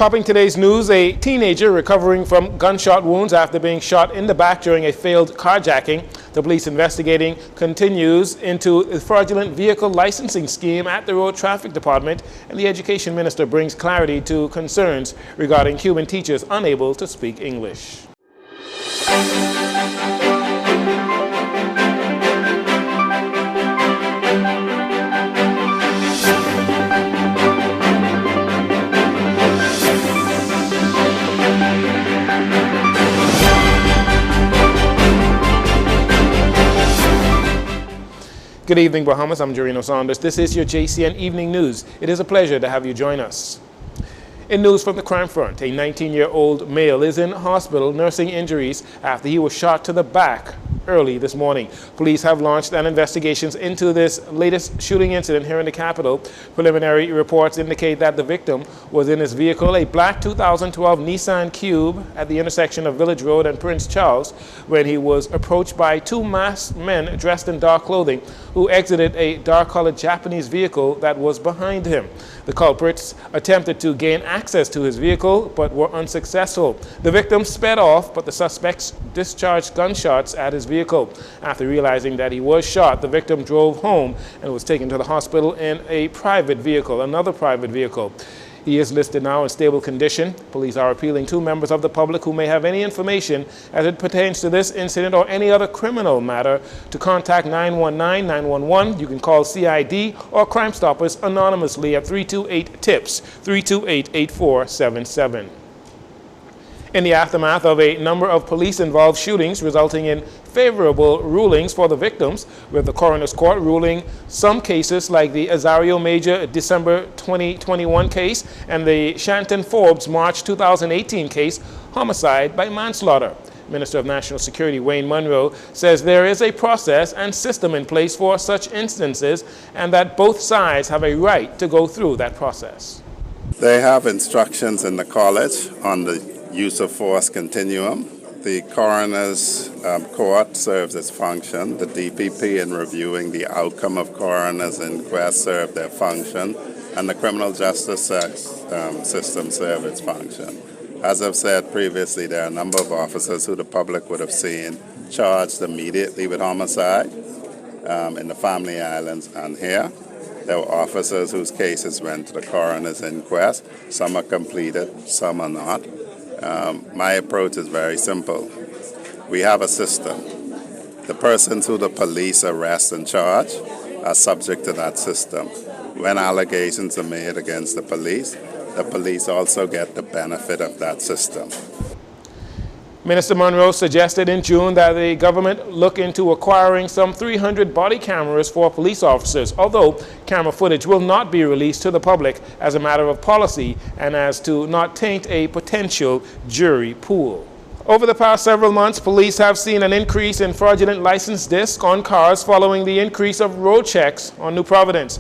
Topping today's news, a teenager recovering from gunshot wounds after being shot in the back during a failed carjacking. The police investigating continues into a fraudulent vehicle licensing scheme at the Road Traffic Department, and the Education Minister brings clarity to concerns regarding Cuban teachers unable to speak English. Good evening, Bahamas. I'm Jcn Saunders. This is your JCN Evening News. It is a pleasure to have you join us. In news from the crime front, a 19-year-old male is in hospital nursing injuries after he was shot to the back early this morning. Police have launched an investigation into this latest shooting incident here in the capital. Preliminary reports indicate that the victim was in his vehicle, a black 2012 Nissan Cube, at the intersection of Village Road and Prince Charles when he was approached by two masked men dressed in dark clothing who exited a dark-colored Japanese vehicle that was behind him. The culprits attempted to gain access to his vehicle but were unsuccessful. The victim sped off, but the suspects discharged gunshots at his vehicle. After realizing that he was shot, the victim drove home and was taken to the hospital in a private vehicle, another private vehicle. He is listed now in stable condition. Police are appealing to members of the public who may have any information as it pertains to this incident or any other criminal matter to contact 919-911. You can call CID or Crime Stoppers anonymously at 328-TIPS, 328-8477. In the aftermath of a number of police-involved shootings resulting in favorable rulings for the victims, with the coroner's court ruling some cases like the Azario Major December 2021 case and the Shanton Forbes March 2018 case, homicide by manslaughter. Minister of National Security Wayne Munro says there is a process and system in place for such instances and that both sides have a right to go through that process. They have instructions in the college on the use of force continuum. The coroner's court serves its function. The DPP, in reviewing the outcome of coroner's inquest, serve their function, and the criminal justice system serve its function. As I've said previously, there are a number of officers who the public would have seen charged immediately with homicide in the Family Islands and here. There were officers whose cases went to the coroner's inquest. Some are completed, some are not. My approach is very simple. We have a system. The persons who the police arrest and charge are subject to that system. When allegations are made against the police also get the benefit of that system. Minister Munro suggested in June that the government look into acquiring some 300 body cameras for police officers, although camera footage will not be released to the public as a matter of policy and as to not taint a potential jury pool. Over the past several months, police have seen an increase in fraudulent license discs on cars following the increase of road checks on New Providence.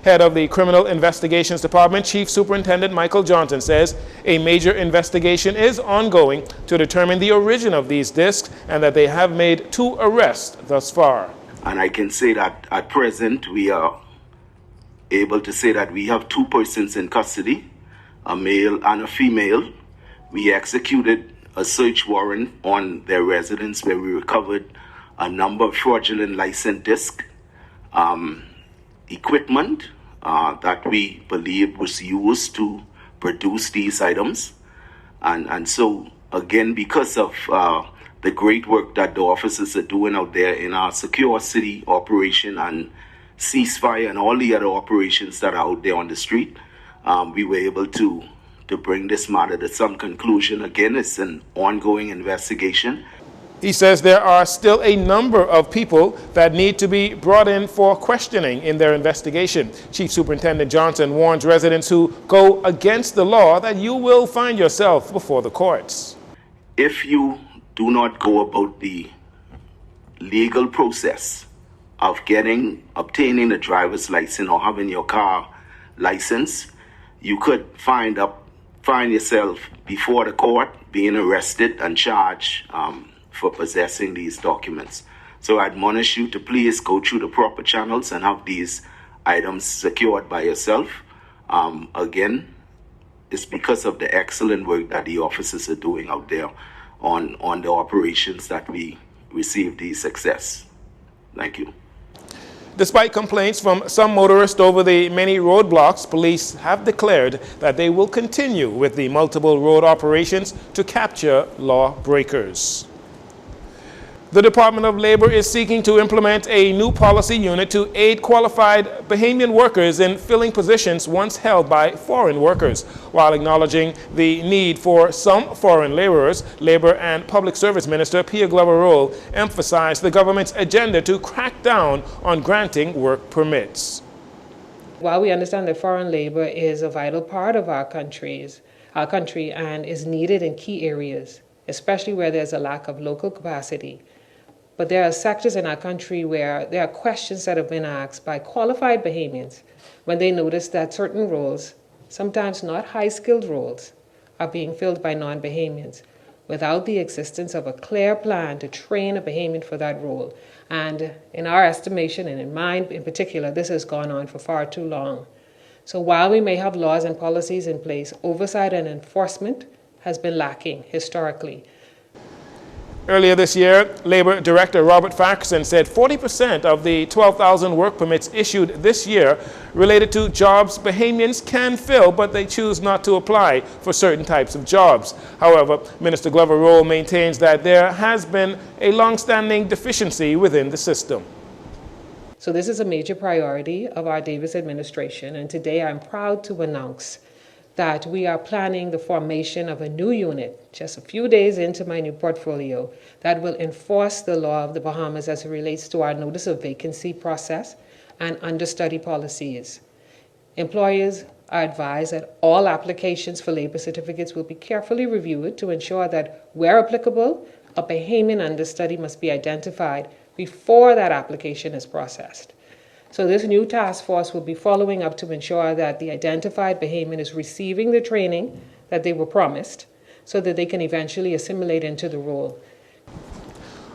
Head of the Criminal Investigations Department, Chief Superintendent Michael Johnson, says a major investigation is ongoing to determine the origin of these discs and that they have made 2 arrests thus far. And I can say that at present we are able to say that we have 2 persons in custody, a male and a female. We executed a search warrant on their residence where we recovered a number of fraudulent license discs, equipment that we believe was used to produce these items. And so, again, because of the great work that the officers are doing out there in our secure city operation and ceasefire and all the other operations that are out there on the street, we were able to bring this matter to some conclusion. Again, it's an ongoing investigation. He says there are still a number of people that need to be brought in for questioning in their investigation. Chief Superintendent Johnson warns residents who go against the law that you will find yourself before the courts. If you do not go about the legal process of obtaining a driver's license or having your car license, you could find yourself before the court being arrested and charged for possessing these documents. So I admonish you to please go through the proper channels and have these items secured by yourself. Again, it's because of the excellent work that the officers are doing out there on the operations that we receive the success. Thank you. Despite complaints from some motorists over the many roadblocks, police have declared that they will continue with the multiple road operations to capture lawbreakers. The Department of Labor is seeking to implement a new policy unit to aid qualified Bahamian workers in filling positions once held by foreign workers. While acknowledging the need for some foreign laborers, Labor and Public Service Minister Pierre Glover emphasized the government's agenda to crack down on granting work permits. While we understand that foreign labor is a vital part of our country and is needed in key areas, especially where there's a lack of local capacity, but there are sectors in our country where there are questions that have been asked by qualified Bahamians when they notice that certain roles, sometimes not high-skilled roles, are being filled by non-Bahamians without the existence of a clear plan to train a Bahamian for that role. And in our estimation, and in mine in particular, this has gone on for far too long. So while we may have laws and policies in place, oversight and enforcement has been lacking historically. Earlier this year, Labor Director Robert Faxon said 40% of the 12,000 work permits issued this year related to jobs Bahamians can fill, but they choose not to apply for certain types of jobs. However, Minister Glover maintains that there has been a long-standing deficiency within the system. So this is a major priority of our Davis administration, and today I'm proud to announce that we are planning the formation of a new unit just a few days into my new portfolio that will enforce the law of the Bahamas as it relates to our notice of vacancy process and understudy policies. Employers are advised that all applications for labor certificates will be carefully reviewed to ensure that, where applicable, a Bahamian understudy must be identified before that application is processed. So this new task force will be following up to ensure that the identified Bahamian is receiving the training that they were promised so that they can eventually assimilate into the role.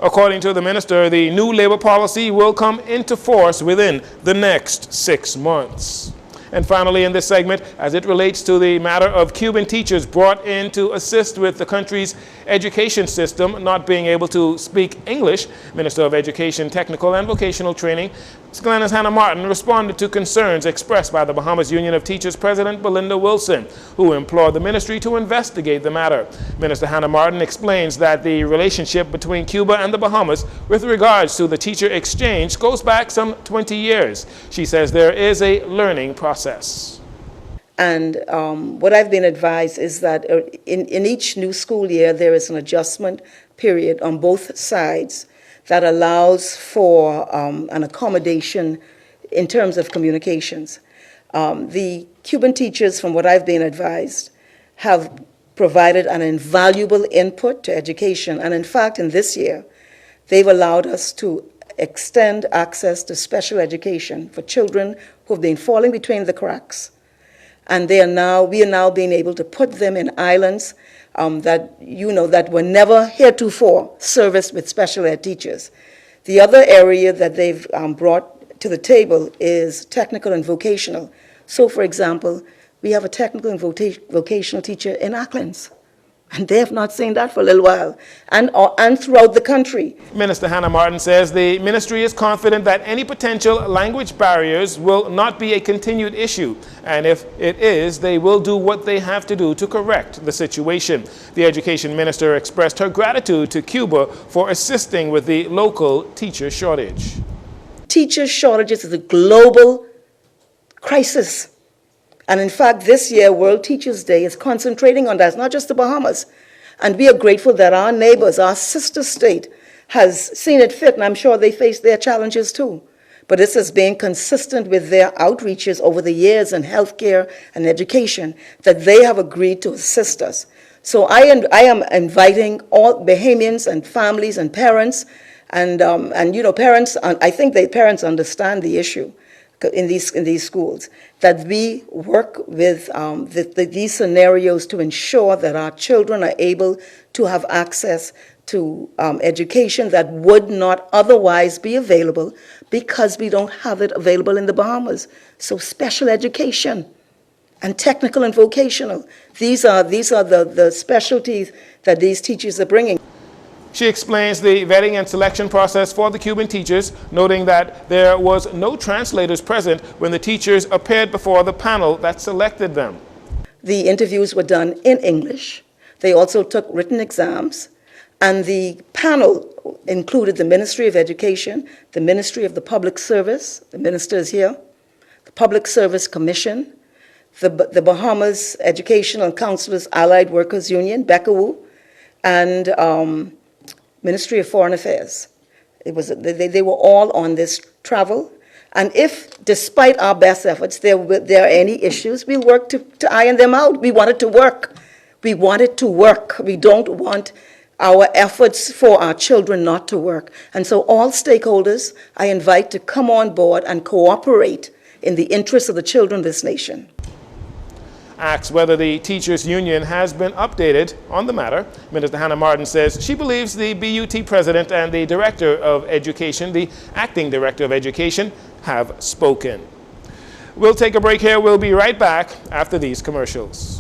According to the minister, the new labor policy will come into force within the next 6 months. And finally, in this segment, as it relates to the matter of Cuban teachers brought in to assist with the country's education system not being able to speak English, Minister of Education, Technical and Vocational Training, Glennis Hannah Martin, responded to concerns expressed by the Bahamas Union of Teachers President Belinda Wilson, who implored the ministry to investigate the matter. Minister Hannah Martin explains that the relationship between Cuba and the Bahamas with regards to the teacher exchange goes back some 20 years. She says there is a learning process. And what I've been advised is that in each new school year, there is an adjustment period on both sides that allows for an accommodation in terms of communications. The Cuban teachers, from what I've been advised, have provided an invaluable input to education. And in fact, in this year, they've allowed us to extend access to special education for children who have been falling between the cracks. And we are now being able to put them in islands that were never heretofore serviced with special ed teachers. The other area that they've brought to the table is technical and vocational. So, for example, we have a technical and vocational teacher in Acklands. And they have not seen that for a little while, and throughout the country. Minister Hannah Martin says the ministry is confident that any potential language barriers will not be a continued issue, and if it is, they will do what they have to do to correct the situation. The education minister expressed her gratitude to Cuba for assisting with the local teacher shortage. Teacher shortages is a global crisis. And in fact, this year, World Teachers' Day is concentrating on that. It's not just the Bahamas. And we are grateful that our neighbors, our sister state, has seen it fit, and I'm sure they face their challenges too. But this has been consistent with their outreaches over the years in healthcare and education, that they have agreed to assist us. So I am inviting all Bahamians and families and parents, and parents, I think parents understand the issue in these schools, that we work with these scenarios to ensure that our children are able to have access to education that would not otherwise be available because we don't have it available in the Bahamas. So special education and technical and vocational. These are the specialties that these teachers are bringing. She explains the vetting and selection process for the Cuban teachers, noting that there was no translators present when the teachers appeared before the panel that selected them. The interviews were done in English. They also took written exams, and the panel included the Ministry of Education, the Ministry of the Public Service, the minister is here, the Public Service Commission, the Bahamas Educational Counselors Allied Workers Union, BECAWU, and Ministry of Foreign Affairs. They were all on this travel. And if, despite our best efforts, there are any issues, we'll work to iron them out. We want it to work. We want it to work. We don't want our efforts for our children not to work. And so all stakeholders I invite to come on board and cooperate in the interests of the children of this nation. Asked whether the teachers' union has been updated on the matter, Minister Hannah Martin says she believes the BUT president and the director of education, the acting director of education, have spoken. We'll take a break here. We'll be right back after these commercials.